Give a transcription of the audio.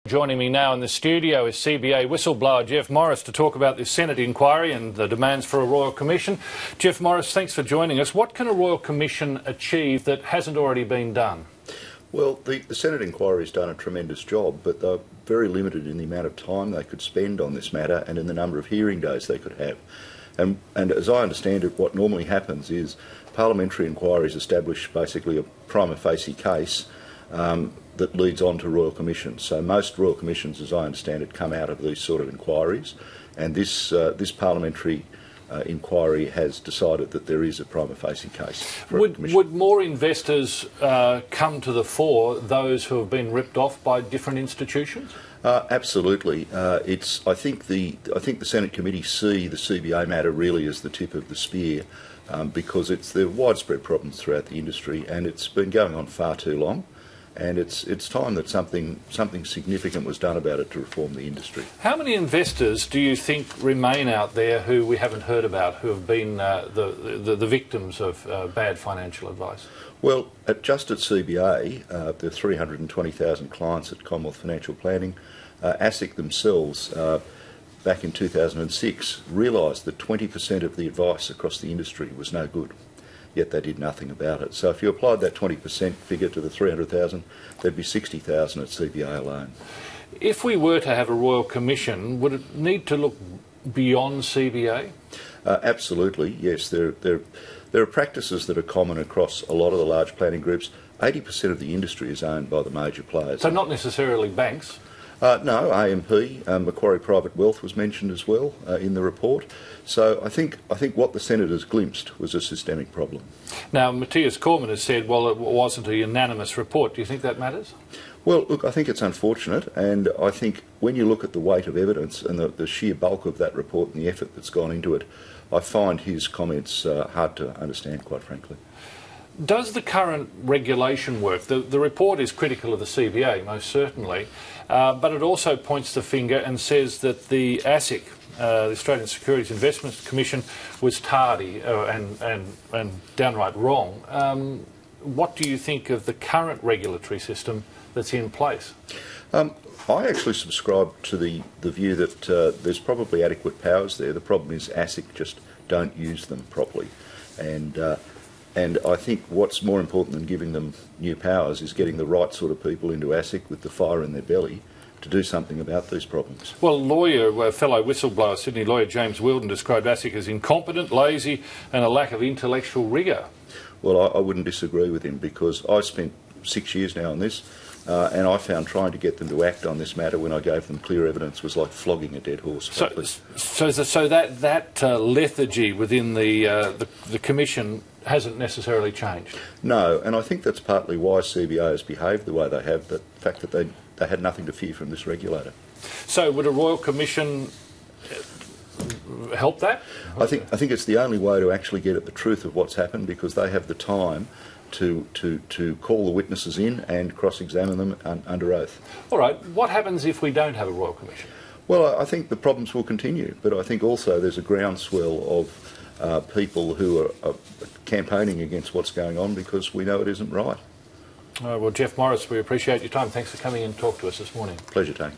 Joining me now in the studio is CBA whistleblower Jeff Morris to talk about this Senate inquiry and the demands for a Royal Commission. Jeff Morris, thanks for joining us. What can a Royal Commission achieve that hasn't already been done? Well, the Senate inquiry has done a tremendous job, but they're very limited in the amount of time they could spend on this matter and in the number of hearing days they could have. And as I understand it, what normally happens is parliamentary inquiries establish basically a prima facie case that leads on to Royal Commissions. So most Royal Commissions, as I understand it, come out of these sort of inquiries, and this parliamentary inquiry has decided that there is a prima facie case for a commission. Would more investors come to the fore, those who have been ripped off by different institutions? Absolutely. I think the Senate committee see the CBA matter really as the tip of the spear, because there are widespread problems throughout the industry, and it's been going on far too long. And it's time that something significant was done about it to reform the industry. How many investors do you think remain out there who we haven't heard about, who have been the victims of bad financial advice? Well, just at CBA, there are 320,000 clients at Commonwealth Financial Planning. ASIC themselves, back in 2006, realised that 20% of the advice across the industry was no good. Yet they did nothing about it. So if you applied that 20% figure to the 300,000, there'd be 60,000 at CBA alone. If we were to have a Royal Commission, would it need to look beyond CBA? Absolutely, yes. There are practices that are common across a lot of the large planning groups. 80% of the industry is owned by the major players. So not necessarily banks? No, AMP, Macquarie Private Wealth was mentioned as well in the report. So I think what the senators glimpsed was a systemic problem. Now, Matthias Cormann has said, well, it wasn't a unanimous report. Do you think that matters? Well, look, I think it's unfortunate, and I think when you look at the weight of evidence and the sheer bulk of that report and the effort that's gone into it, I find his comments hard to understand, quite frankly. Does the current regulation work? The report is critical of the CBA, most certainly, but it also points the finger and says that the ASIC, the Australian Securities Investment Commission, was tardy and downright wrong. What do you think of the current regulatory system that's in place? I actually subscribe to the view that there's probably adequate powers there. The problem is ASIC just don't use them properly. And I think what's more important than giving them new powers is getting the right sort of people into ASIC with the fire in their belly to do something about these problems. Well, fellow whistleblower, Sydney lawyer James Wilden described ASIC as incompetent, lazy and a lack of intellectual rigour. Well, I wouldn't disagree with him, because I spent 6 years now on this, and I found trying to get them to act on this matter when I gave them clear evidence was like flogging a dead horse. So that lethargy within the Commission hasn't necessarily changed? No, and I think that's partly why CBA has behaved the way they have, the fact that they had nothing to fear from this regulator. So would a Royal Commission help that? I think it's the only way to actually get at the truth of what's happened, because they have the time to call the witnesses in and cross-examine them under oath. All right, what happens if we don't have a Royal Commission? Well, I think the problems will continue, but I think also there's a groundswell of people who are campaigning against what's going on, because we know it isn't right. Well, Jeff Morris, we appreciate your time. Thanks for coming in to talk to us this morning. Pleasure, Tony.